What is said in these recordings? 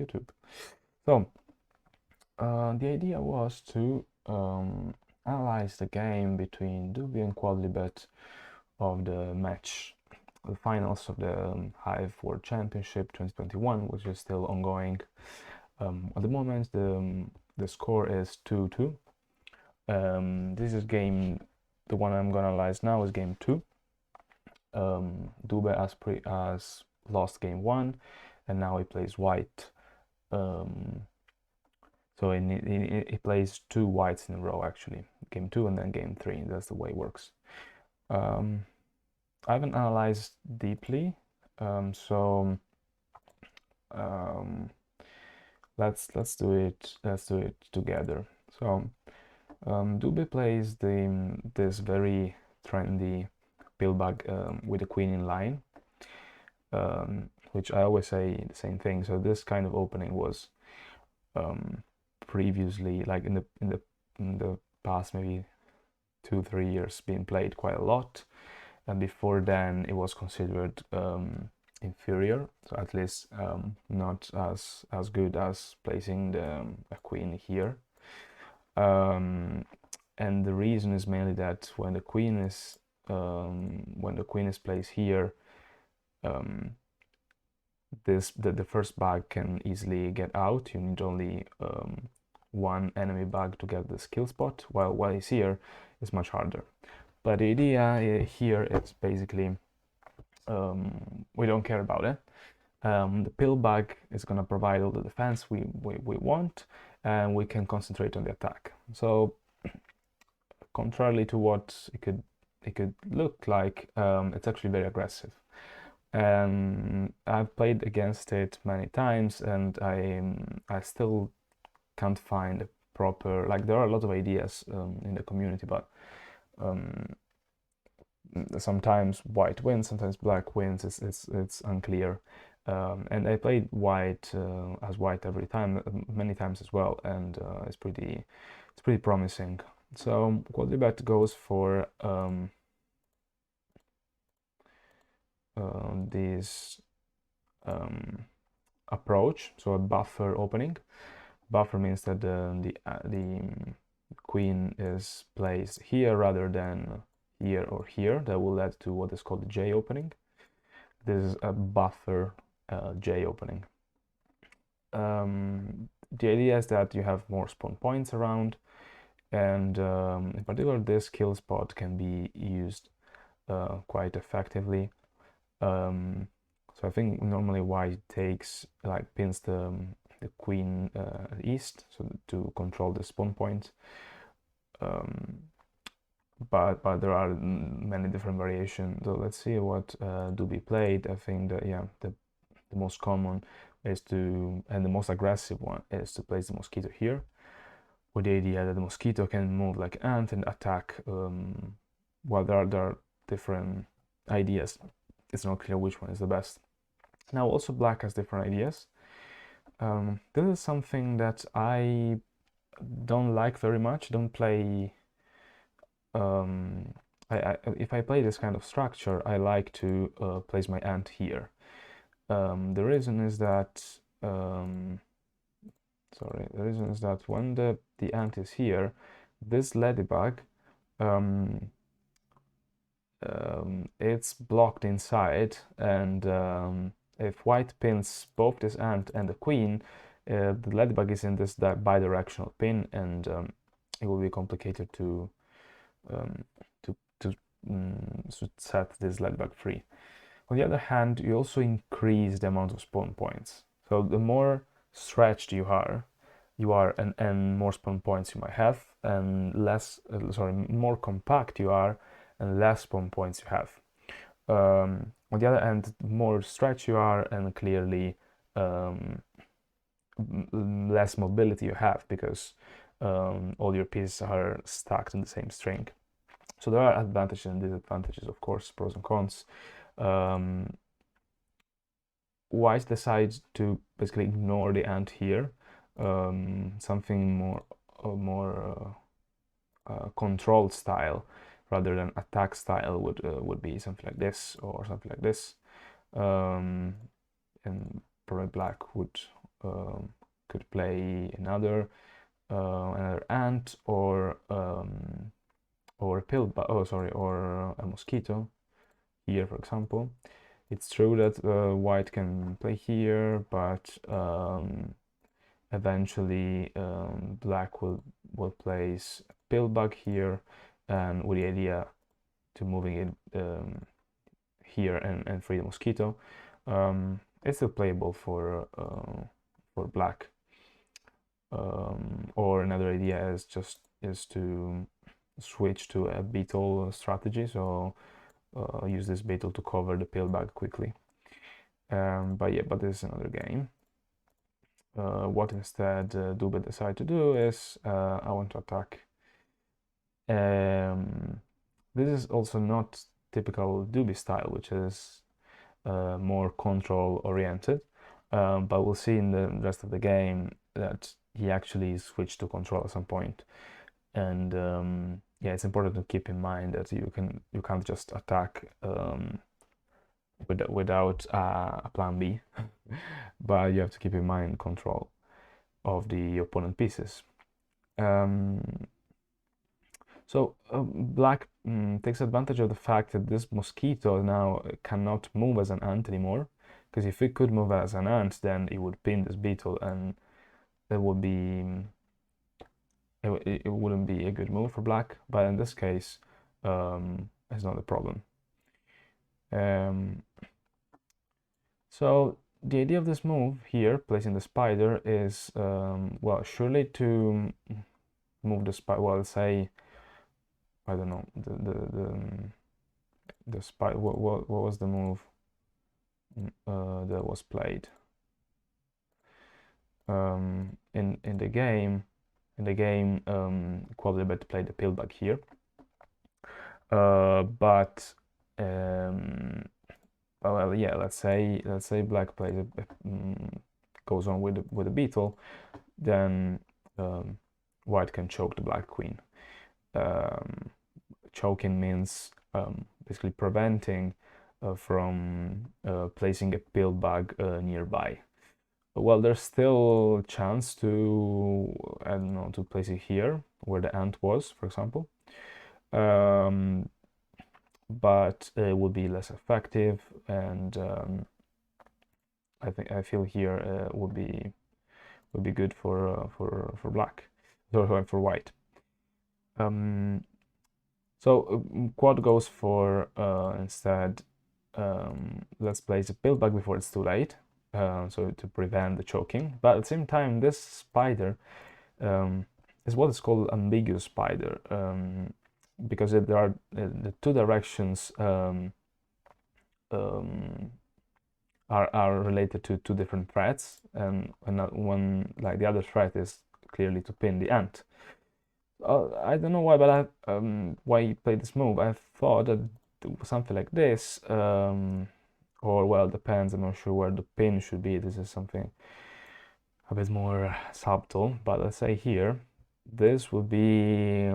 YouTube. So the idea was to analyze the game between Dube and Quodlibet of the match, the finals of the Hive World Championship 2021, which is still ongoing. At the moment, the score is 2-2. This is the one I'm gonna analyze now is game 2. Dube has lost game 1, and now he plays white. So he plays 2 whites in a row, actually. Game 2 and then game 3. That's the way it works. I haven't analyzed deeply, so let's do it together. So Dube plays this very trendy pill bag with a queen in line, which I always say the same thing. So this kind of opening was previously, like in the past maybe 2-3 years, being played quite a lot, and before then it was considered inferior, so at least not as good as placing a queen here. And the reason is mainly that when the queen is placed here, the first bag can easily get out. You need only one enemy bag to get the skill spot, while he's here is much harder. But the idea here is basically we don't care about it. The pill bag is gonna provide all the defense we want, and we can concentrate on the attack. So contrarily to what it could look like, it's actually very aggressive. And I've played against it many times, and I still can't find a proper, like, there are a lot of ideas in the community, but sometimes white wins, sometimes black wins. It's unclear. And I played white as white every time, many times as well, and it's pretty promising. So Quodlibet goes for this approach, so a buffer opening. Buffer means that the queen is placed here rather than here or here. That will lead to what is called the J opening. This is a buffer J opening. The idea is that you have more spawn points around, and in particular this kill spot can be used quite effectively. So I think normally white takes, like, pins the queen east, so to control the spawn point. But there are many different variations. So let's see what Dube played. I think that, yeah, the most common is and the most aggressive one is to place the mosquito here, with the idea that the mosquito can move like an ant and attack. Well, there are different ideas. It's not clear which one is the best. Now also black has different ideas. This is something that I don't like very much. Don't play. If I play this kind of structure, I like to place my ant here. The reason is that when the ant is here, this ladybug, it's blocked inside, and if white pins both this ant and the queen, the ladybug is in this bi-directional pin, and it will be complicated to set this ladybug free. On the other hand, you also increase the amount of spawn points. So the more stretched you are, and more spawn points you might have, and more compact you are, and less spawn points you have. On the other hand, the more stretched you are, and clearly less mobility you have, because all your pieces are stacked in the same string. So there are advantages and disadvantages, of course, pros and cons. White decides to basically ignore the ant here. Something more controlled style rather than attack style would be something like this or something like this. And probably black would could play another ant or or a mosquito here, for example. It's true that white can play here, but eventually black will place pillbug here, and with the idea to moving it here and free the mosquito, it's still playable for black. Or another idea is to switch to a beetle strategy, so use this beetle to cover the pillbug quickly. But this is another game. What instead Dube decided to do is I want to attack. This is also not typical Dube style, which is more control oriented, but we'll see in the rest of the game that he actually switched to control at some point. And yeah, it's important to keep in mind that you can't just attack without a plan B, but you have to keep in mind control of the opponent pieces. So black takes advantage of the fact that this mosquito now cannot move as an ant anymore, because if it could move as an ant, then it would pin this beetle, and it would be it wouldn't be a good move for black. But in this case, it's not a problem. So the idea of this move here, placing the spider, is well, surely to move the spider. Well, say I don't know the spider. What was the move that was played in the game? In the game, Quodlibet played the pillbug here, but well, yeah, let's say black plays goes on with the beetle, then white can choke the black queen. Choking means basically preventing from placing a pillbug nearby. Well, there's still chance to, I don't know, to place it here where the ant was, for example, but it would be less effective, and I feel here would be good for black, for white. So Quad goes for instead, let's place a pillbug before it's too late, so to prevent the choking. But at the same time, this spider is what is called ambiguous spider, because there are the two directions are related to two different threats, and one, like the other threat, is clearly to pin the ant. I don't know why, but why he played this move. I thought that something like this, or well, it depends. I'm not sure where the pin should be. This is something a bit more subtle, but let's say here, this will be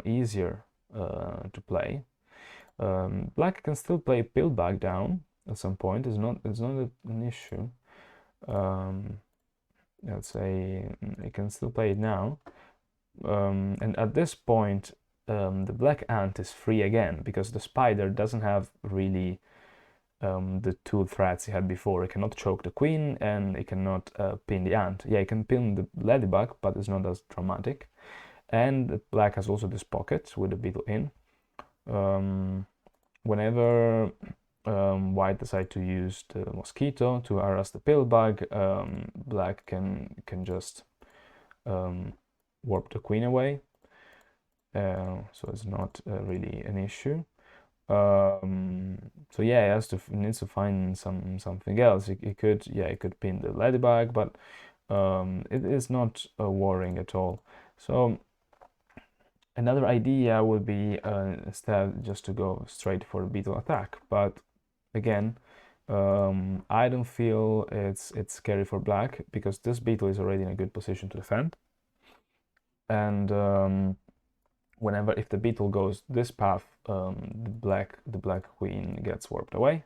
easier to play. Black can still play pillbug down at some point. It's not an issue. Let's say I can still play it now. And at this point, the black ant is free again, because the spider doesn't have really the two threats he had before. It cannot choke the queen, and it cannot pin the ant. Yeah, it can pin the ladybug, but it's not as dramatic. And black has also this pocket with the beetle in. Whenever white decide to use the mosquito to harass the pillbug, black can just warp the queen away, so it's not really an issue. So yeah, it needs to find something else. It could pin the ladybug, but it is not worrying at all. So another idea would be instead just to go straight for a beetle attack, but again, I don't feel it's scary for black, because this beetle is already in a good position to defend. And whenever, if the beetle goes this path, the black queen gets warped away.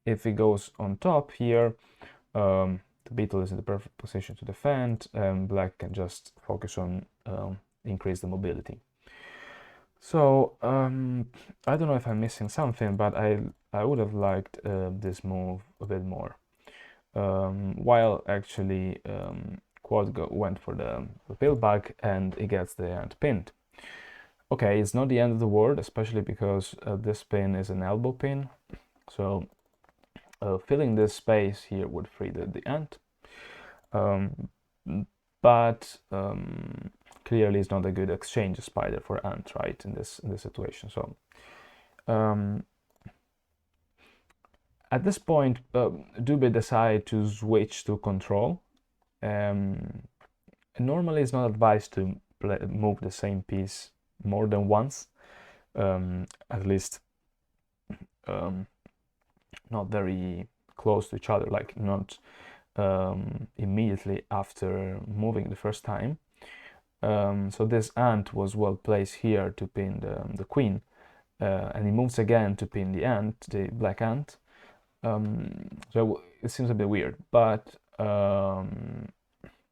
if it goes on top here, the beetle is in the perfect position to defend, and black can just focus on increase the mobility. So I don't know if I'm missing something, but I would have liked this move a bit more. While actually Quad went for the pill bug and he gets the ant pinned. Okay, it's not the end of the world, especially because this pin is an elbow pin. So filling this space here would free the ant. But clearly it's not a good exchange spider for ant, right, in this situation. So at this point, Dube decided to switch to control. Normally it's not advised to move the same piece more than once, at least not very close to each other, like not immediately after moving the first time. So this ant was well placed here to pin the queen, and he moves again to pin the ant, the black ant. So it seems a bit weird, but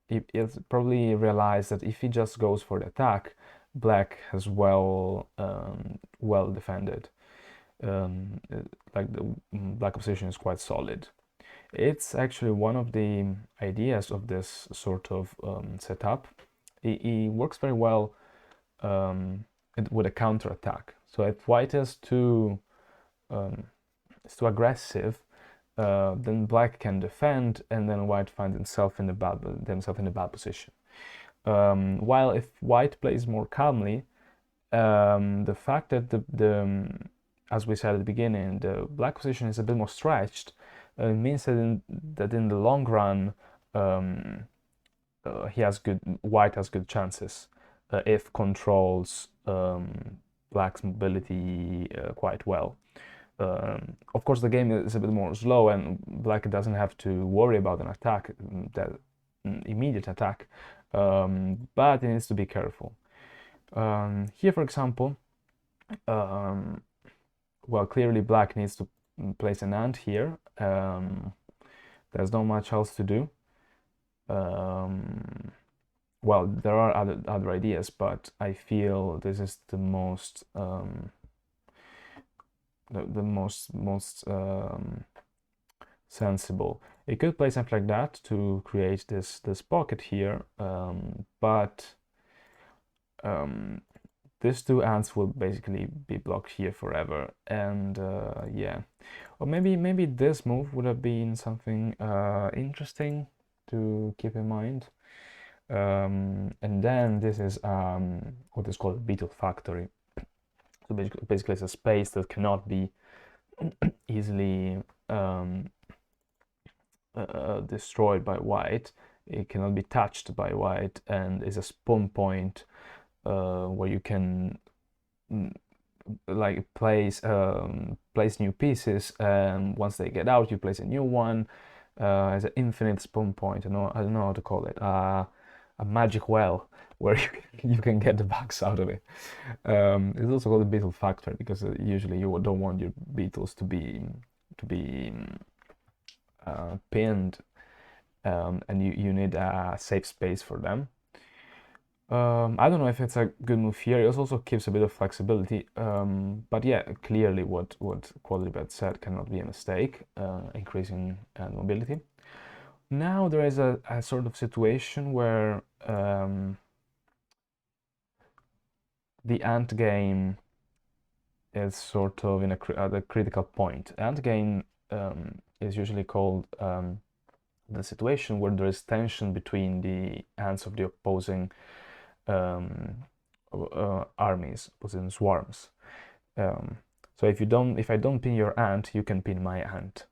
he probably realized that if he just goes for the attack, black has well defended. Like the black position is quite solid. It's actually one of the ideas of this sort of setup. It works very well with a counter attack. So if white is too aggressive, then black can defend, and then white finds themselves in the bad position. While if white plays more calmly, the fact that as we said at the beginning, the black position is a bit more stretched, means that in the long run, white has good chances if controls black's mobility quite well. Of course, the game is a bit more slow, and black doesn't have to worry about an attack, that immediate attack, but it needs to be careful. Here, for example, well, clearly black needs to place an ant here. There's not much else to do. Well, there are other ideas, but I feel this is the most sensible. It could play something like that to create this pocket here, but these two ants will basically be blocked here forever, and yeah. Or maybe this move would have been something interesting to keep in mind. And then this is what is called beetle factory. So basically it's a space that cannot be easily destroyed by white. It cannot be touched by white, and is a spawn point where you can like place new pieces, and once they get out, you place a new one. As an infinite spawn point. I don't know how to call it. A magic well where you can get the bugs out of it. It's also called a beetle factory because usually you don't want your beetles to be pinned, and you need a safe space for them. I don't know if it's a good move here. It also keeps a bit of flexibility, but yeah, clearly what Quodlibet said cannot be a mistake, increasing mobility. Now there is a sort of situation where the ant game is sort of at a critical point. Ant game is usually called the situation where there is tension between the ants of the opposing armies, opposing swarms. So if I don't pin your ant, you can pin my ant.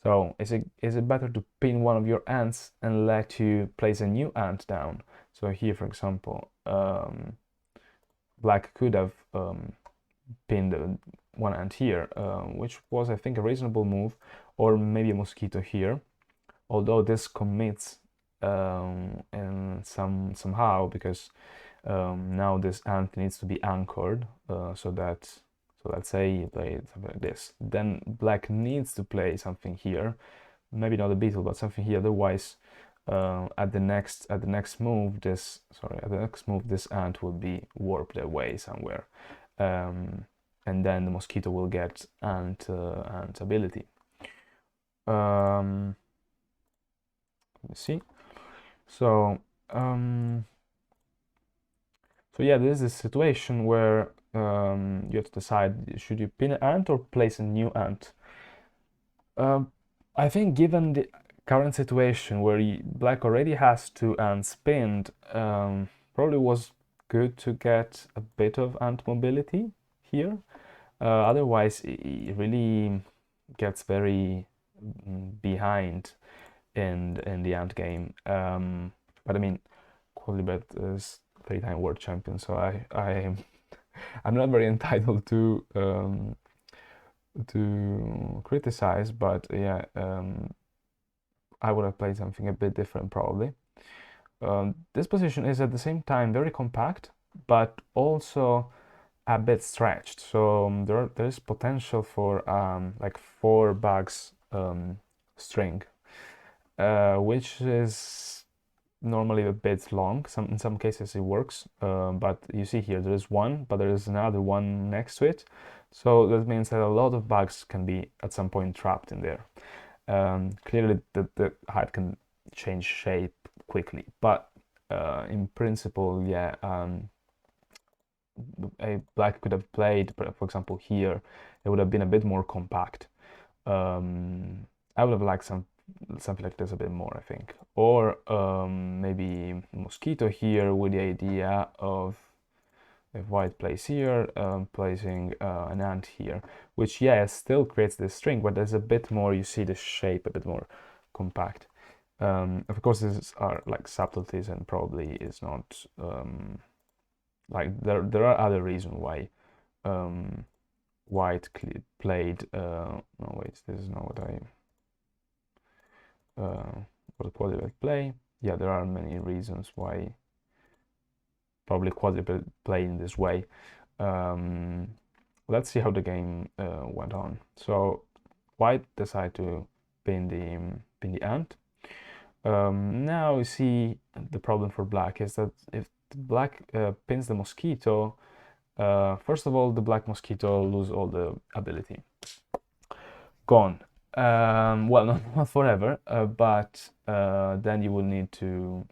So is it better to pin one of your ants and let you place a new ant down? So here, for example, black could have pinned one ant here, which was, I think, a reasonable move, or maybe a mosquito here. Although this commits and somehow, because now this ant needs to be anchored so that So let's say you play something like this. Then black needs to play something here, maybe not a beetle, but something here. Otherwise, at the next move, this ant will be warped away somewhere, and then the mosquito will get ant ability. Let me see. So yeah, this is a situation where you have to decide, should you pin an ant or place a new ant? I think given the current situation where black already has 2 ants pinned, probably was good to get a bit of ant mobility here. Otherwise, it really gets very behind in the ant game. But I mean, Quodlibet is 3-time world champion, so I'm not very entitled to criticize, but yeah, I would have played something a bit different probably. This position is at the same time very compact, but also a bit stretched. So there is potential for like 4 bags string, which is normally a bit long. In some cases it works, but you see here there is one, but there is another one next to it. So that means that a lot of bugs can be at some point trapped in there. Clearly the hive can change shape quickly, but in principle, yeah, a black could have played, for example, here, it would have been a bit more compact. I would have liked something like this a bit more, I think. Or maybe mosquito here with the idea of, if white plays here, placing an ant here, which, yeah, still creates this string, but there's a bit more, you see the shape a bit more compact. Of course, these are like subtleties and probably is not like there are other reasons why white played. No, wait, this is not what I what Quodlibet play. Yeah, there are many reasons why probably Quodlibet play in this way. Let's see how the game went on. So white decided to pin the ant. Now you see the problem for black is that if black pins the mosquito, first of all, the black mosquito lose all the ability. Gone. Well, not forever, but then you will need to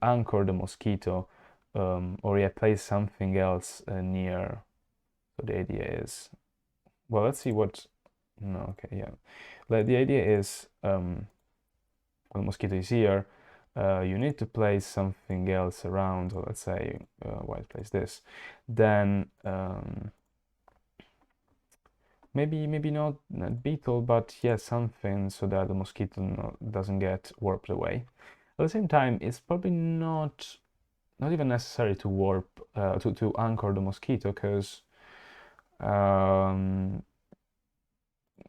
anchor the mosquito, or yeah, place something else near. So the idea is, well, let's see what. No, okay, yeah. The idea is, when the mosquito is here, you need to place something else around. So let's say white place this, then. Maybe not beetle, but yeah, something so that the mosquito doesn't get warped away. At the same time, it's probably not even necessary to warp to anchor the mosquito, because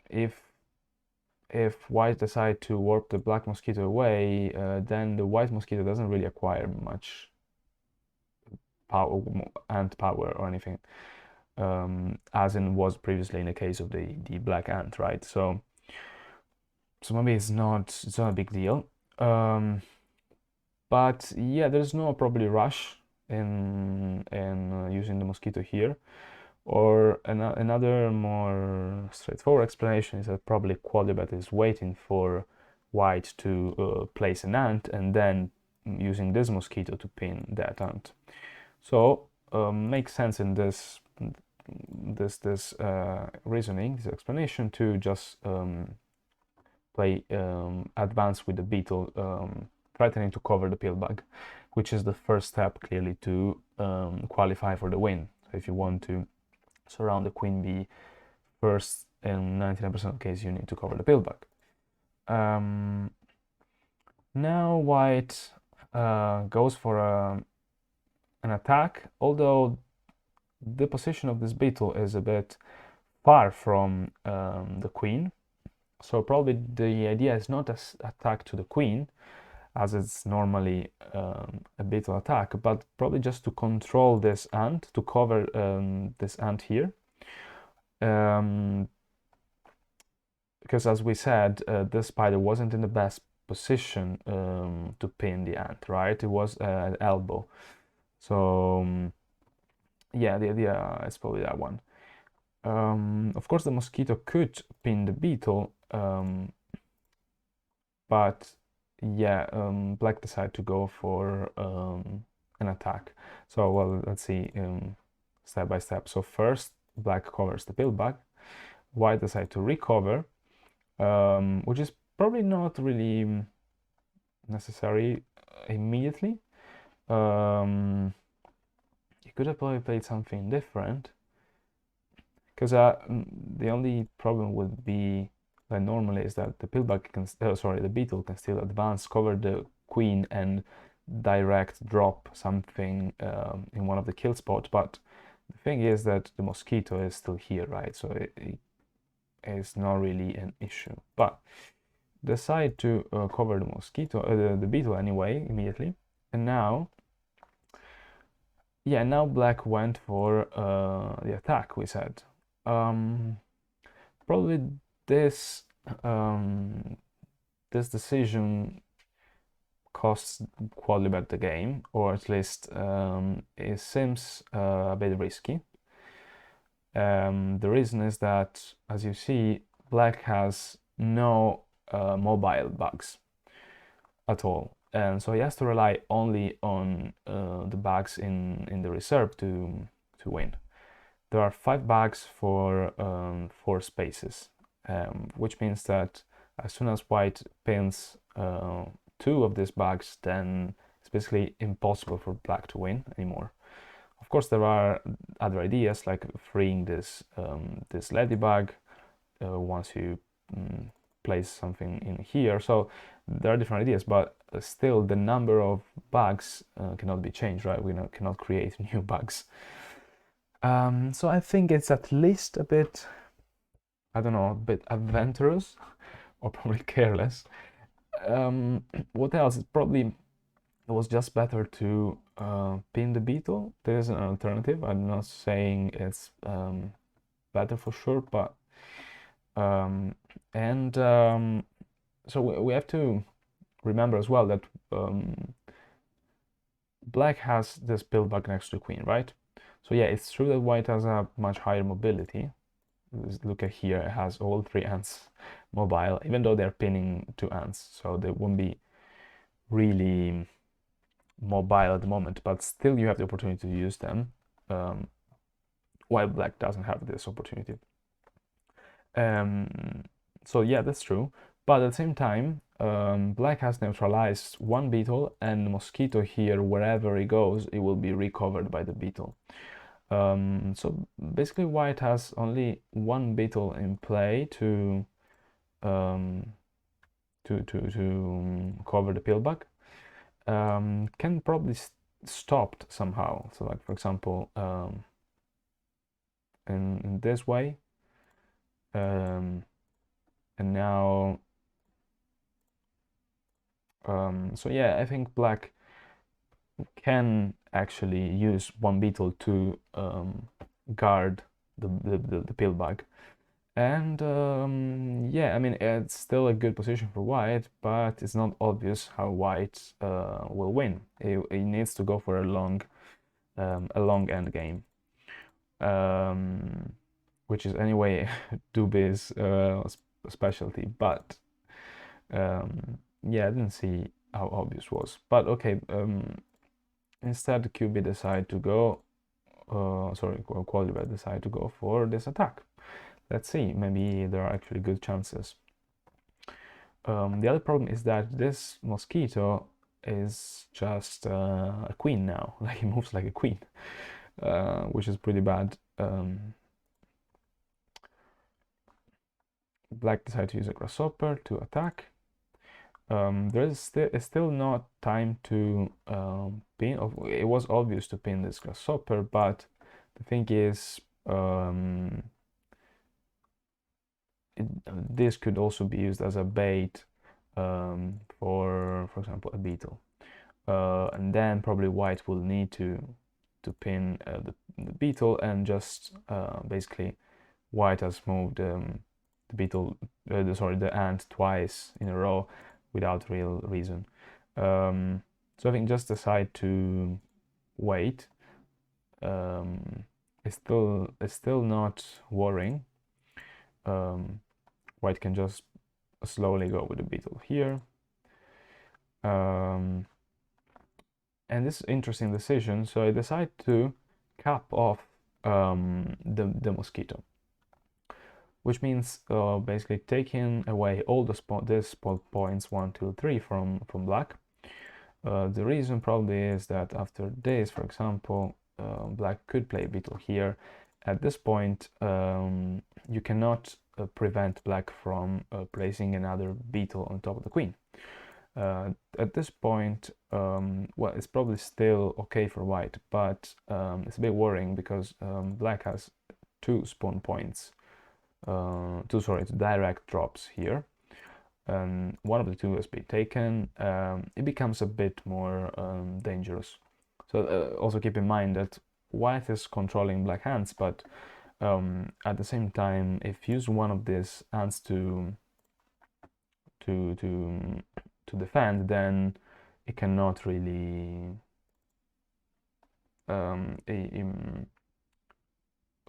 if white decide to warp the black mosquito away, then the white mosquito doesn't really acquire much power, ant power or anything. As in was previously in the case of the black ant, right? So maybe it's not a big deal. But yeah, there's no probably rush in using the mosquito here. Or another more straightforward explanation is that probably Quodlibet is waiting for white to place an ant and then using this mosquito to pin that ant. So makes sense in this reasoning, this explanation, to just play advance with the beetle, threatening to cover the pillbug, which is the first step clearly to qualify for the win. So if you want to surround the queen bee first, in 99% of cases you need to cover the pillbug. Now white goes for an attack, although the position of this beetle is a bit far from the queen, so probably the idea is not to attack to the queen, as it's normally a beetle attack, but probably just to control this ant, to cover this ant here. Because as we said, this spider wasn't in the best position to pin the ant, right? It was at elbow. So yeah, the idea is probably that one. Of course, the mosquito could pin the beetle, but yeah, black decided to go for an attack. So, well, let's see step by step. So first, black covers the pillbag. White decided to recover, which is probably not really necessary immediately. You could have probably played something different. Because the only problem would be like normally is that the pillbug can, sorry, the beetle can still advance, cover the queen, and direct drop something in one of the kill spots. But the thing is that the mosquito is still here, right? So it is not really an issue. But decide to cover the mosquito, the beetle anyway, immediately. And now, yeah, now black went for the attack, we said. Probably this this decision costs Quodlibet the game, or at least it seems a bit risky. The reason is that, as you see, black has no mobile bugs at all, and so he has to rely only on the bugs in the reserve to win. There are 5 bugs for 4 spaces, which means that as soon as white pins 2 of these bugs, then it's basically impossible for black to win anymore. Of course, there are other ideas like freeing this ladybug once you place something in here. So there are different ideas, but still the number of bugs cannot be changed, right? We cannot create new bugs. So I think it's at least a bit, I don't know, a bit adventurous or probably careless. What else? It was just better to pin the beetle. There's an alternative. I'm not saying it's better for sure, but so we have to remember as well that black has this pillbug next to queen, right? So yeah, it's true that white has a much higher mobility. Look at here, it has all 3 ants mobile, even though they're pinning 2 ants, so they won't be really mobile at the moment, but still you have the opportunity to use them, while black doesn't have this opportunity. So yeah, that's true, but at the same time, black has neutralized 1 beetle, and the mosquito here, wherever it goes, it will be recovered by the beetle. So basically white has only 1 beetle in play to cover the pillbug. Can probably stopped somehow. So like for example, in this way, and now, so yeah, I think black can actually use 1 beetle to guard the pillbug. And yeah, I mean, it's still a good position for white, but it's not obvious how white will win. It needs to go for a long end game, which is anyway Dube's specialty. But yeah, I didn't see how obvious was. But okay, instead QB decided to go, Quodlibet decided to go for this attack. Let's see, maybe there are actually good chances. The other problem is that this mosquito is just a queen now. Like he moves like a queen, which is pretty bad. Black decided to use a grasshopper to attack. There is still not time to pin. It was obvious to pin this grasshopper, but the thing is, this could also be used as a bait for example, a beetle. And then probably white will need to pin the beetle, and just basically white has moved the beetle, the ant twice in a row without real reason. So I think just decide to wait. It's still not worrying. White can just slowly go with the beetle here. And this is interesting decision. So I decide to cap off the mosquito, which means basically taking away all the spot points 1, 2, 3 from black. The reason probably is that after this, for example, black could play beetle here. At this point, you cannot prevent black from placing another beetle on top of the queen. At this point, well, it's probably still okay for white, but it's a bit worrying because black has two spawn points, two direct drops here. One of the two has been taken. It becomes a bit more dangerous. So also keep in mind that white is controlling black hands, but at the same time, if you use one of these hands to defend, then it cannot really. So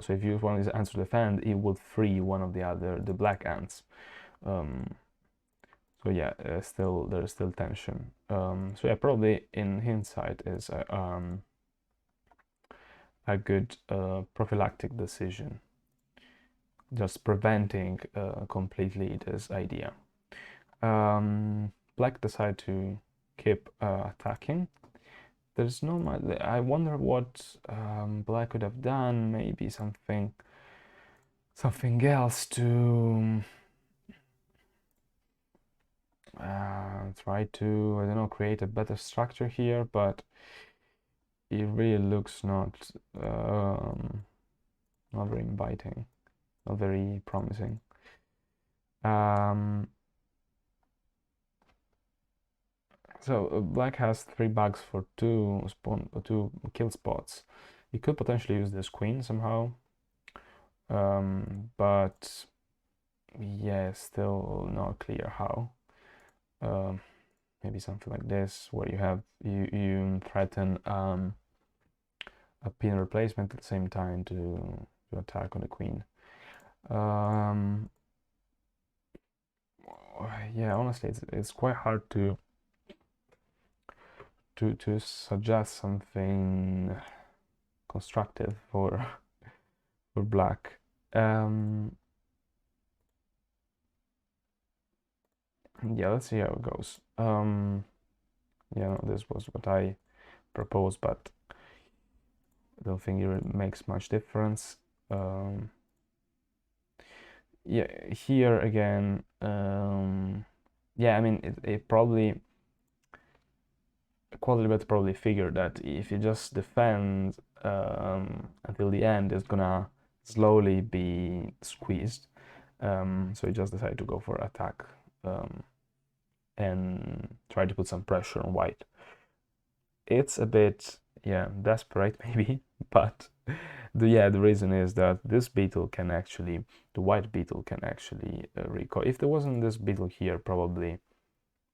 if you use one of these ants to defend, it would free one of the black ants. So yeah, there is still tension. So yeah, probably in hindsight is a good prophylactic decision, just preventing completely this idea. Black decide to keep attacking. There's no much. I wonder what black could have done. Maybe something else to try to, I don't know, create a better structure here, but it really looks not very inviting, not very promising. So black has 3 bugs for 2 kill spots. You could potentially use this queen somehow, but yeah, still not clear how. Maybe something like this, where you threaten a pin replacement at the same time to attack on the queen. Yeah, honestly, it's quite hard to suggest something constructive for black. Yeah, let's see how it goes. Yeah, no, this was what I proposed, but I don't think it makes much difference. Yeah, here again, yeah, I mean, it probably, Quodlibet probably figured that if you just defend until the end, it's gonna slowly be squeezed. So you just decided to go for attack and try to put some pressure on white. It's a bit, yeah, desperate maybe, but the reason is that this beetle can actually, the white beetle can actually recoil. If there wasn't this beetle here, probably,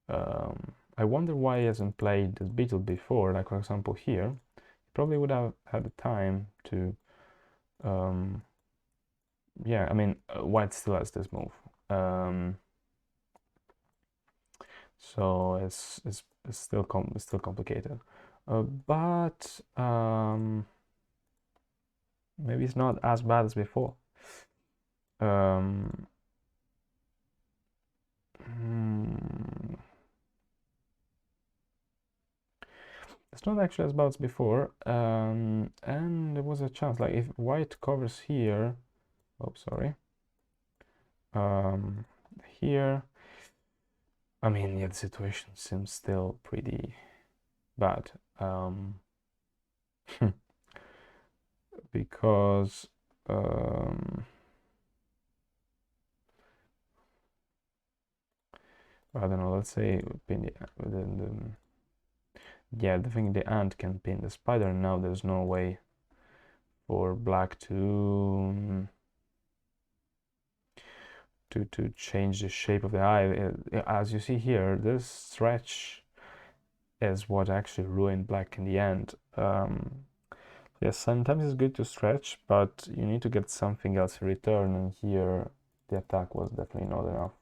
I wonder why he hasn't played this beetle before. Like for example here, he probably would have had the time to, yeah, I mean, white still has this move. So it's still complicated. But maybe it's not as bad as before. It's not actually as bad as before. And there was a chance, like if white covers here, oh sorry, here, I mean, yeah, the situation seems still pretty bad. Because I don't know, let's say pin yeah, the thing the ant can pin the spider, and now there's no way for black to change the shape of the eye. As you see here, this stretch is what actually ruined black in the end. Yes, sometimes it's good to stretch, but you need to get something else in return, and here the attack was definitely not enough.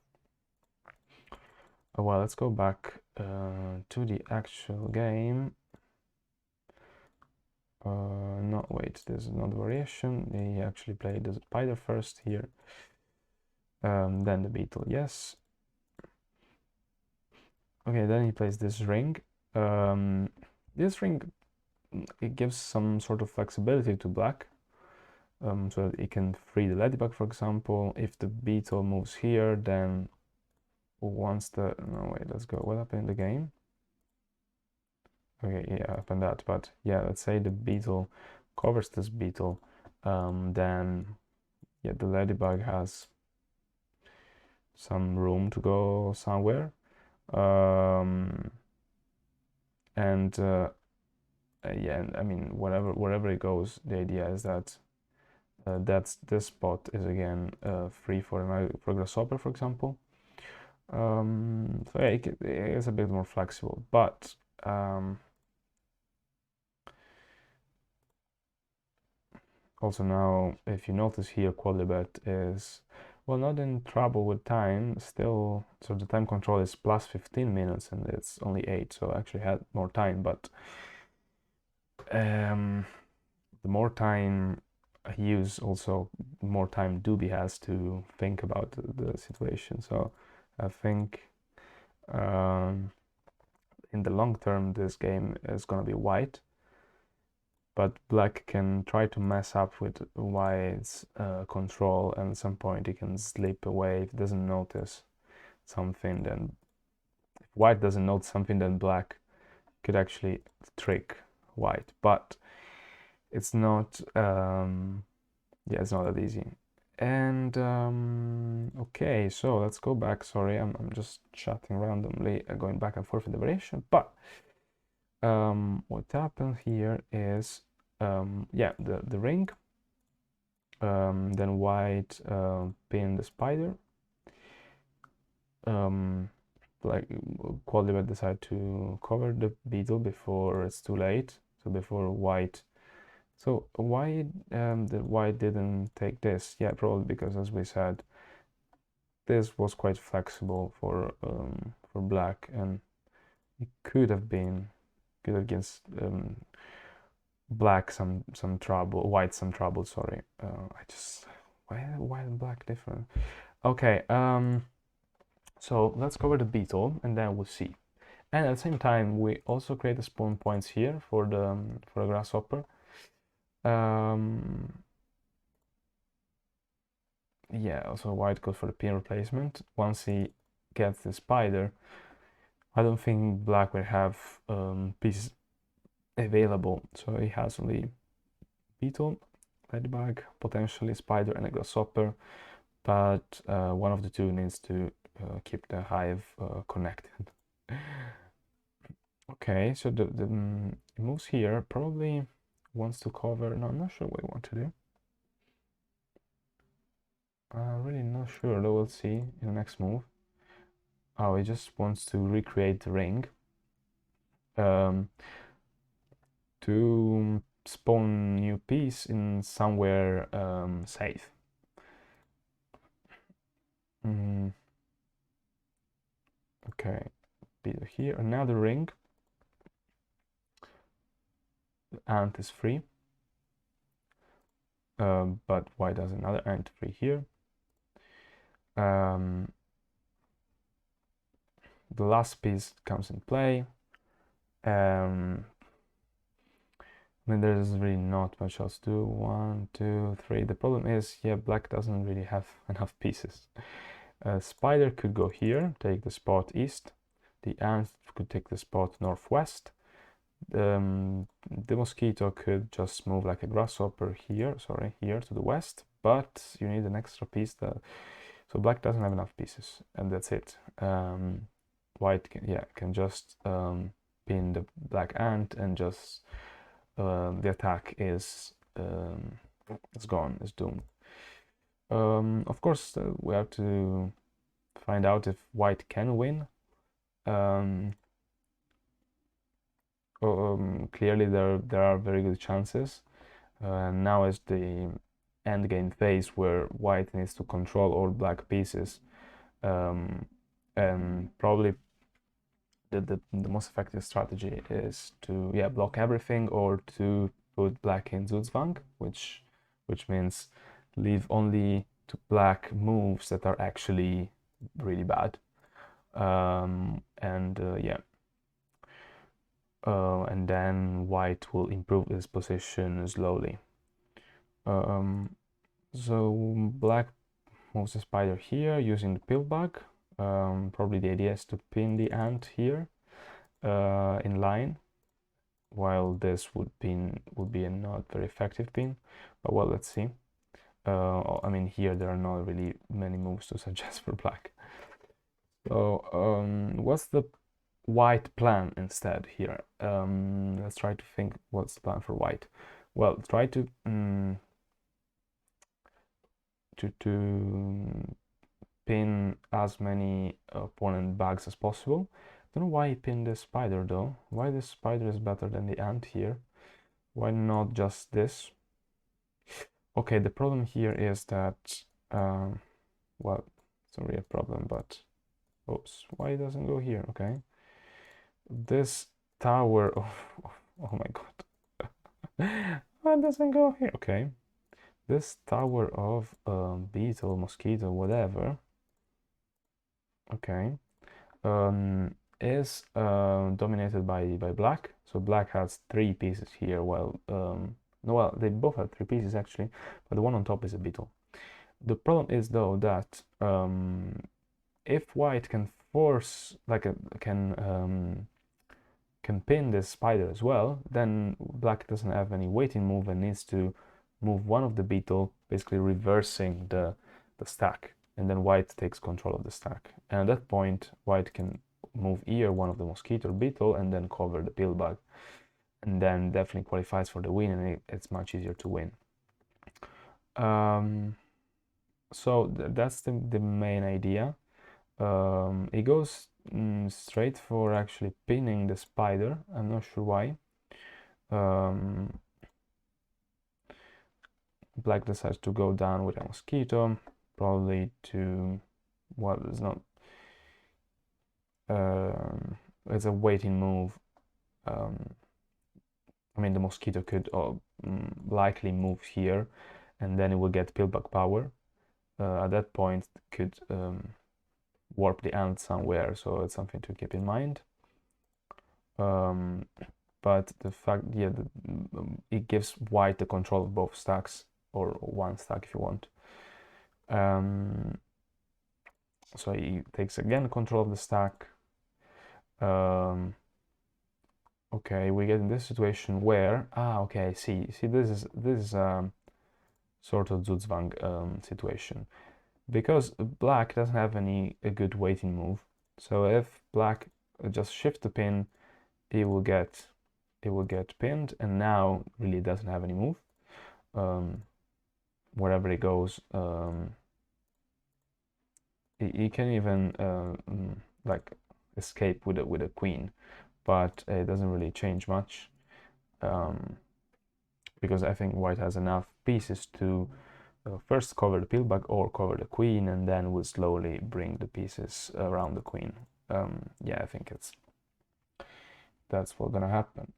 Well, let's go back to the actual game. No, wait, there's another variation. He actually played the spider first here, then the beetle, yes. Okay, then he plays this ring. This ring, it gives some sort of flexibility to black, so that it can free the ladybug, for example. If the beetle moves here, then once the... No, wait, let's go. What happened in the game? Okay, yeah, happened that, but yeah, let's say the beetle covers this beetle, then yeah, the ladybug has some room to go somewhere. And yeah, I mean, wherever it goes, the idea is that this spot is again free for a grasshopper, for example. So yeah, it is a bit more flexible, but also now, if you notice here, Quodlibet is, well, not in trouble with time, still, so the time control is plus 15 minutes and it's only 8, so I actually had more time, but the more time I use, also more time Dube has to think about the situation. So I think in the long term, this game is gonna be white, but black can try to mess up with white's control, and at some point he can slip away if he doesn't notice something. Then if white doesn't notice something, then black could actually trick white, but it's not yeah, it's not that easy. And okay, so let's go back. Sorry, I'm just chatting randomly, going back and forth in the variation. But what happened here is yeah, the ring. Then white pinned the spider. Like Quodlibet decided to cover the beetle before it's too late. So before white. So why the white didn't take this? Yeah, probably because, as we said, this was quite flexible for black, and it could have given black some trouble, white some trouble. Sorry, I just why is black different? Okay, so let's cover the beetle, and then we'll see. And at the same time, we also create the spawn points here for the grasshopper. Yeah, also white goes for the pin replacement. Once he gets the spider, I don't think black will have pieces available. So he has only beetle, ladybug, potentially spider, and a grasshopper. But one of the two needs to keep the hive connected. Okay, so the moves here probably wants to cover. No, I'm not sure what he wants to do. Really not sure, though we'll see in the next move. Oh, he just wants to recreate the ring to spawn new piece in somewhere safe. Okay, be here, another ring. The ant is free, but why does another ant free here? The last piece comes in play. I mean, there's really not much else to do. 1, 2, 3. The problem is, yeah, black doesn't really have enough pieces. Spider could go here, take the spot east. The ant could take the spot northwest. The mosquito could just move like a grasshopper here, sorry, here to the west, but you need an extra piece. So black doesn't have enough pieces, and that's it. white can just pin the black ant, and just the attack is gone, is doomed. Of course, we have to find out if white can win. Clearly, there are very good chances. Now is the end game phase where white needs to control all black pieces, and probably the most effective strategy is to block everything, or to put black in Zugzwang, which means leave only to black moves that are actually really bad. And then white will improve his position slowly. So black moves the spider here using the pill bug. Probably the idea is to pin the ant here in line, while this would be a not very effective pin. But well, let's see. I mean, here there are not really many moves to suggest for black. So what's the white plan instead here? Let's try to think what's the plan for white. Well, try to pin as many opponent bugs as possible. I don't know why he pinned this spider though. Why this spider is better than the ant here? Why not just this? Okay, the problem here is that, well, it's a real problem, but oops, why it doesn't go here? Okay, this tower of oh my god, why it doesn't go here? Okay, this tower of beetle, mosquito, whatever. Okay, is dominated by black. So black has 3 pieces here, while no, well, they both have 3 pieces actually, but the one on top is a beetle. The problem is though that if white can force, like can pin this spider as well, then black doesn't have any waiting move and needs to move one of the beetle, basically reversing the stack, and then white takes control of the stack. And at that point, white can move here one of the mosquito or beetle and then cover the pill bug, and then definitely qualifies for the win, and it's much easier to win. So that's the main idea. It goes straight for actually pinning the spider. I'm not sure why. Black decides to go down with a mosquito, probably to, well, it's not, it's a waiting move. I mean, the mosquito could likely move here, and then it will get pillbug power. At that point, could warp the ant somewhere, so it's something to keep in mind. But the fact, it gives white the control of both stacks, or one stack if you want. So he takes again control of the stack. Okay, we get in this situation where, okay, see, this is sort of Zugzwang situation, because black doesn't have a good waiting move. So if black just shift the pin, it will get pinned, and now really doesn't have any move. Wherever it goes, he can even like escape with a queen, but it doesn't really change much, because I think white has enough pieces to first cover the pillbug or cover the queen, and then will slowly bring the pieces around the queen. Yeah, I think that's what's gonna happen.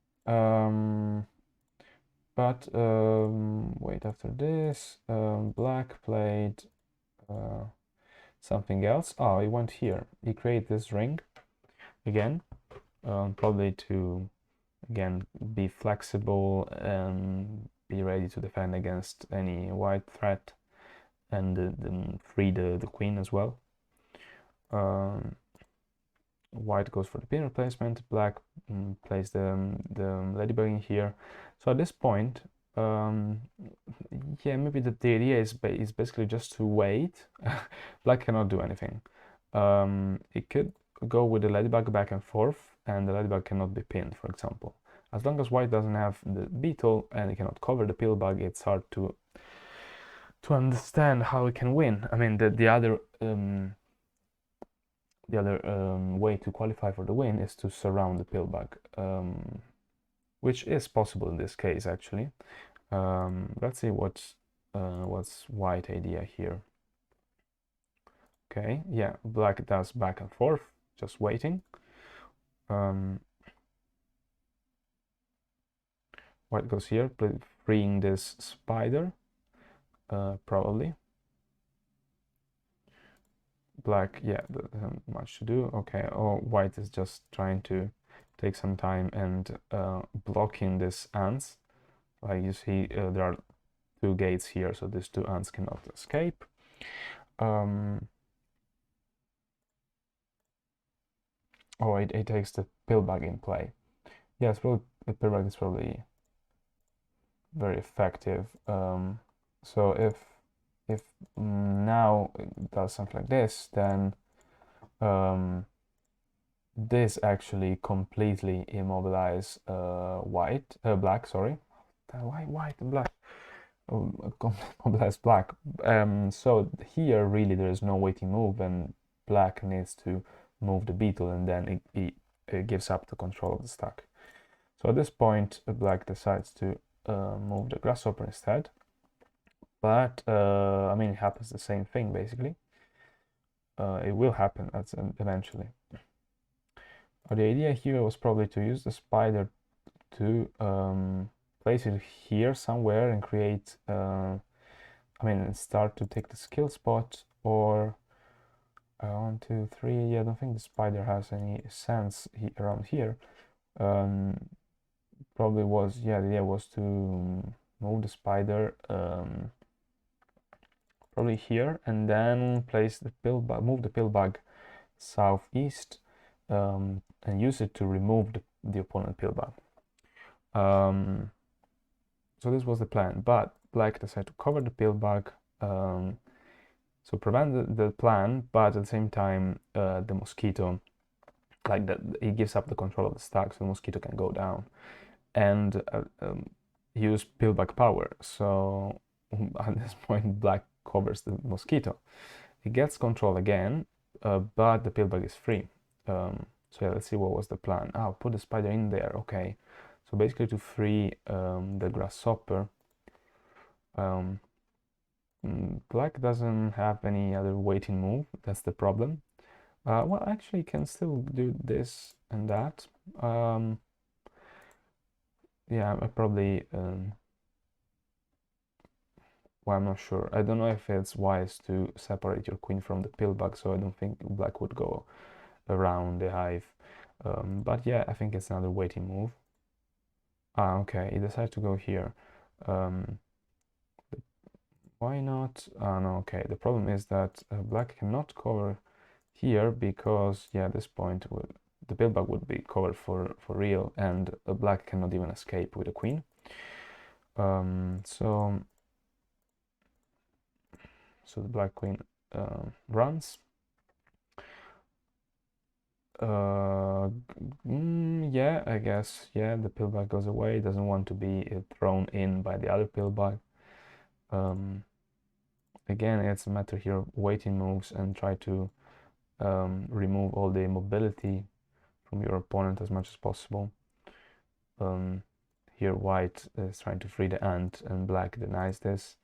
But wait, after this, black played something else. Oh, he went here. He created this ring again, probably to again be flexible and be ready to defend against any white threat, and free the queen as well. White goes for the pin replacement. Black plays the ladybug in here. So at this point, yeah, maybe the idea is basically just to wait. Black cannot do anything. It could go with the ladybug back and forth, and the ladybug cannot be pinned, for example. As long as white doesn't have the beetle and it cannot cover the pill bug, it's hard to understand how it can win. I mean, the other way to qualify for the win is to surround the pill bug, which is possible in this case actually. Let's see what's white idea here. Okay, yeah, black does back and forth, just waiting. White goes here, freeing this spider, probably. Black, yeah, doesn't much to do. Okay, oh, white is just trying to take some time and blocking these ants. Like you see, there are two gates here, so these two ants cannot escape. Oh, it takes the pill bug in play. Yes, well, the pill bug is probably very effective. So if now it does something like this, then this actually completely immobilize black. Sorry, why white and black? Immobilize black. So here really there is no waiting move, and black needs to move the beetle, and then it gives up the control of the stack. So at this point, black decides to move the grasshopper instead. But I mean, it happens the same thing basically. It will happen eventually. The idea here was probably to use the spider to place it here somewhere and create, I mean, start to take the skill spot, or 1, 2, 3. Yeah, I don't think the spider has any sense around here. Probably was, yeah, the idea was to move the spider probably here, and then place the pill bug, move the pill bug southeast, and use it to remove the opponent pill bug. So this was the plan, but black decided to cover the pill bug, so prevent the plan, but at the same time the mosquito, like that, it gives up the control of the stack, so the mosquito can go down and use pill bug power. So at this point black covers the mosquito. It gets control again, but the pill bug is free. So yeah, let's see what was the plan. Oh, put the spider in there. Okay, so basically to free the grasshopper. Black doesn't have any other waiting move. That's the problem. Well, actually, you can still do this and that. Yeah, I probably. Well, I'm not sure. I don't know if it's wise to separate your queen from the pill bug, so I don't think black would go around the hive. But yeah, I think it's another waiting move. Ah, okay, he decided to go here. Why not? No, okay. The problem is that black cannot cover here because, yeah, at this point the pill bug would be covered for real, and black cannot even escape with a queen. So the black queen runs. Yeah, I guess. Yeah, the pill bug goes away. Doesn't want to be thrown in by the other pill bug. Again, it's a matter here of waiting moves and try to remove all the mobility from your opponent as much as possible. Here white is trying to free the ant, and black denies this,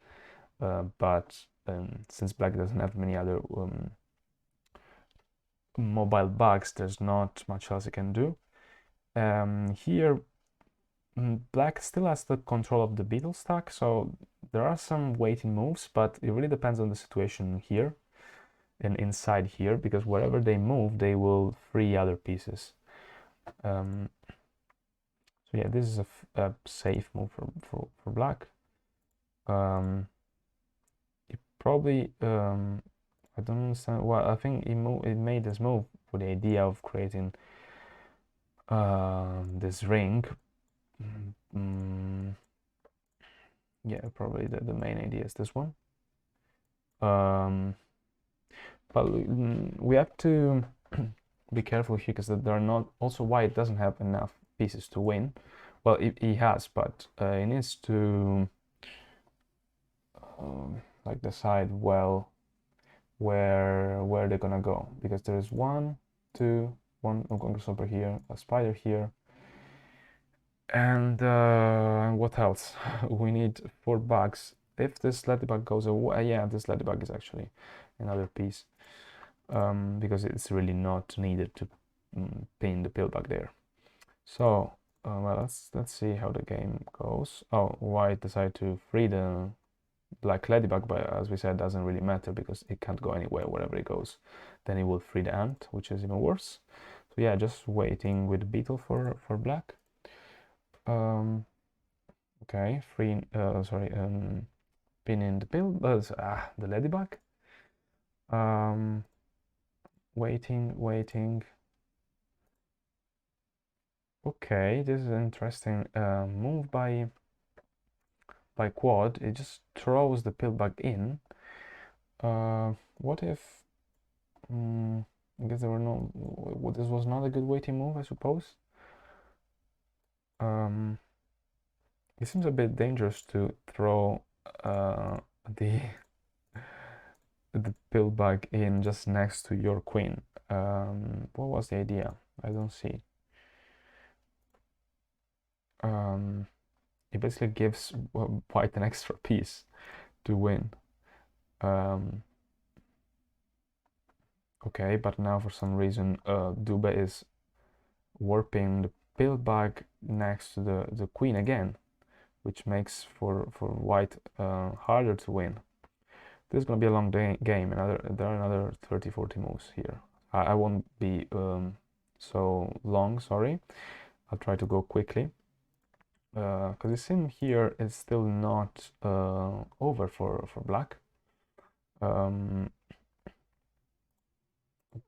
but since black doesn't have many other mobile bugs, there's not much else it can do. Here black still has the control of the beetle stack, so there are some waiting moves, but it really depends on the situation here and inside here, because wherever they move they will free other pieces. So yeah, this is a safe move for black. It probably I don't understand. Well, I think it made this move with the idea of creating this ring. Yeah, probably the main idea is this one. But we have to be careful here because there are not. Also, white doesn't have enough pieces to win. Well, he has, but he needs to like decide well where they're gonna go, because there's one, two, one grasshopper here, a spider here, and what else? We need 4 bugs. If this ladybug goes away, yeah, this ladybug is actually another piece, because it's really not needed to pin the pillbug there. So, well, let's see how the game goes. Oh, white decided to free the black ladybug, but as we said, doesn't really matter because it can't go anywhere wherever it goes. Then it will free the ant, which is even worse. So yeah, just waiting with beetle for black. Okay, free. Sorry, pinning the the ladybug. Waiting. Okay, this is an interesting move by Quad. It just throws the pillbug in. What if? I guess there were no. This was not a good waiting move, I suppose. It seems a bit dangerous to throw the the pillbug in just next to your queen. What was the idea? I don't see. It basically gives white an extra piece to win. Okay, but now for some reason Dube is warping the pillbug next to the queen again, which makes for white harder to win. This is gonna be a long game. There are another 30-40 moves here. I won't be so long, sorry. I'll try to go quickly. Because the sim here is still not over for black.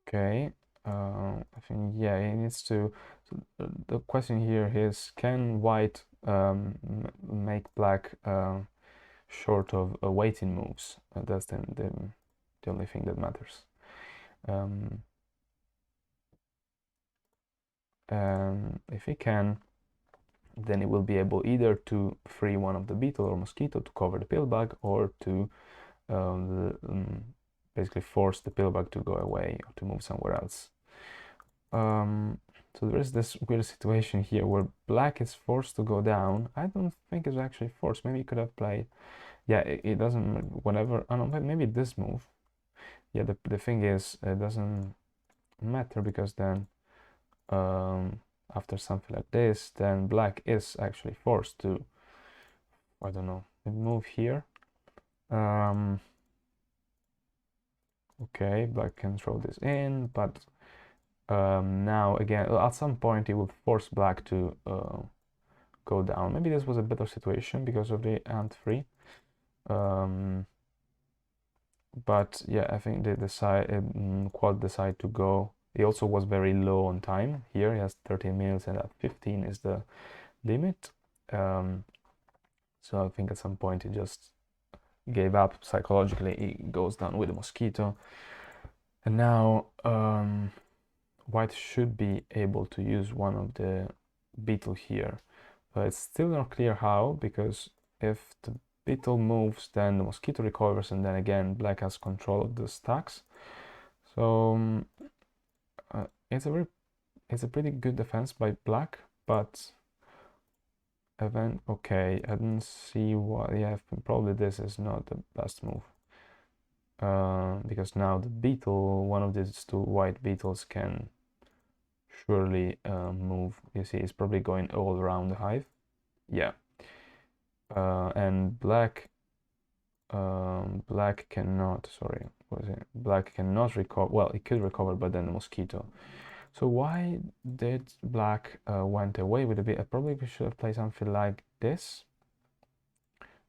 Okay, I think, yeah, he needs to. So the question here is, can white make black short of waiting moves? That's the only thing that matters. If he can, then it will be able either to free one of the beetle or mosquito to cover the pillbug, or to basically force the pillbug to go away or to move somewhere else. So there is this weird situation here where black is forced to go down. I don't think it's actually forced. Maybe he could have played. Yeah, it doesn't. Whatever. I don't know. Maybe this move. Yeah, the thing is, it doesn't matter because then after something like this, then black is actually forced to, I don't know, move here. Okay, black can throw this in, but now again, at some point it will force black to go down. Maybe this was a better situation because of the ant free. But yeah, I think they Quad decide to go. He also was very low on time. Here he has 13 minutes and at 15 is the limit. So I think at some point he just gave up psychologically. He goes down with the mosquito. And now white should be able to use one of the beetle here. But it's still not clear how, because if the beetle moves, then the mosquito recovers, and then again black has control of the stacks. So it's a pretty good defense by black, but event okay, I didn't see why. Yeah, probably this is not the best move. Because now the beetle, one of these two white beetles, can surely move. You see, it's probably going all around the hive. Yeah. And black cannot, sorry, what is it? Black cannot recover. Well, it could recover, but then the mosquito. So why did black went away with a bit? I probably should have played something like this.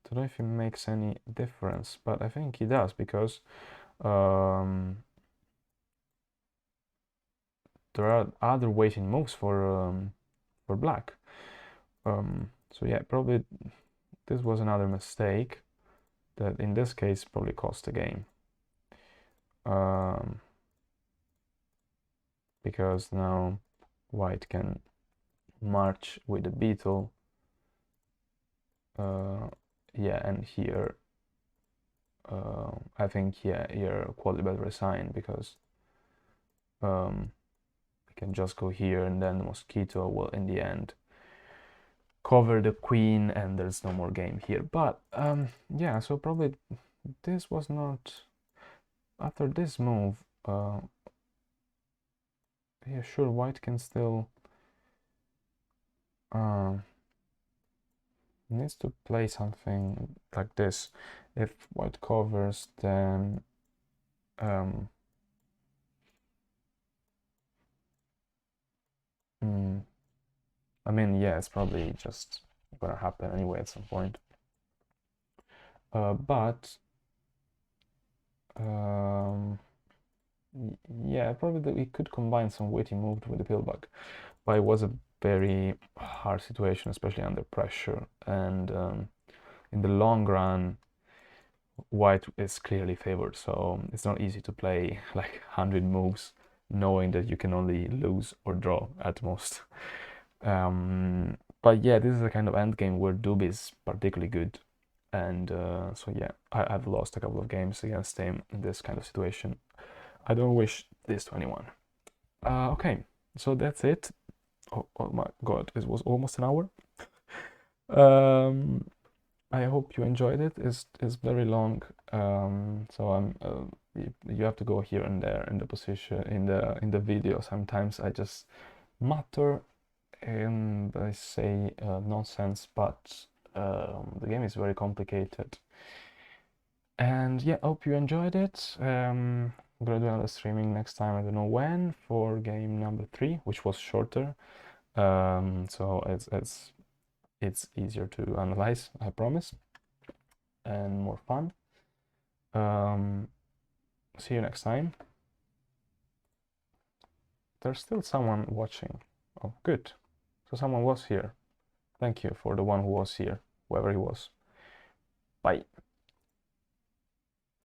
Don't know if it makes any difference, but I think it does, because there are other waiting moves for black. So yeah, probably this was another mistake that in this case probably cost the game. because now white can march with the beetle. Yeah, and here I think, yeah, here Quodlibet resign, because I can just go here and then the mosquito will in the end cover the queen and there's no more game here. But yeah, so probably this was not, after this move, yeah, sure, white can still uh, needs to play something like this. If white covers, then um, mm, I mean, yeah, it's probably just gonna happen anyway at some point. But um, yeah, probably we could combine some witty moves with the pillbug, but it was a very hard situation, especially under pressure. And in the long run, white is clearly favored, so it's not easy to play like 100 moves knowing that you can only lose or draw at most. But yeah, this is a kind of endgame where Dube is particularly good, and so yeah, I've lost a couple of games against him in this kind of situation. I don't wish this to anyone. Okay, so that's it. Oh my God, it was almost an hour. Um, I hope you enjoyed it. It's very long, so you have to go here and there in the position in the video. Sometimes I just mutter and I say nonsense, but the game is very complicated. And yeah, hope you enjoyed it. I'm gonna do another streaming next time. I don't know when, for game number 3, which was shorter. So it's easier to analyze, I promise, and more fun. See you next time. There's still someone watching. Oh, good. So someone was here. Thank you for the one who was here, whoever he was. Bye.